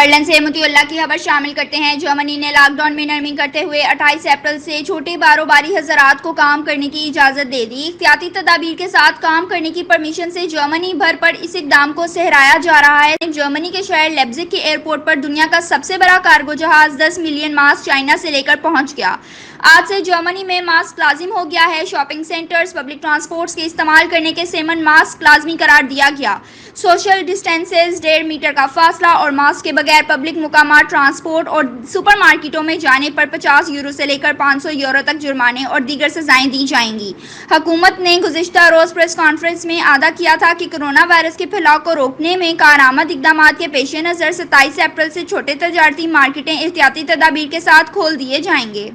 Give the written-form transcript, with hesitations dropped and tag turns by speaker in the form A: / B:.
A: Berlin से मुतिउल्लाह की खबर शामिल करते हैं। जर्मनी ने लॉकडाउन में नरमी करते हुए 28 अप्रैल से छोटे बारोबारी हजरात को काम करने की इजाजत दे दी। एहतियाती तदाबीर के साथ काम करने की परमिशन से जर्मनी भर पर इस इकदाम को सहराया जा रहा है। जर्मनी के शहर लेप्जिग के एयरपोर्ट पर दुनिया का सबसे बड़ा कार्गो जहाज 10 मिलियन मास्क चाइना से लेकर पहुंच गया। आज से जर्मनी में मास्क लाजिम हो गया है। शॉपिंग सेंटर्स, पब्लिक ट्रांसपोर्ट्स के इस्तेमाल करने के सेमन मास्क लाजमी करार दिया गया। सोशल डिस्टेंसेस, 1.5 मीटर का फासला और मास्क के बगैर पब्लिक मुकामात, ट्रांसपोर्ट और सुपरमार्केटों में जाने पर 50 यूरो से लेकर 500 यूरो तक जुर्माने और दीगर सजाएं दी जाएंगी। हुकूमत ने गुज़िश्ता रोज प्रेस कॉन्फ्रेंस में आदा किया था कि कोरोना वायरस के फैलाव को रोकने में कारआमद इकदाम के पेश नज़र 27 अप्रैल से छोटे तजारती मार्केटें एहतियाती तदाबीर के साथ खोल दिए जाएंगे।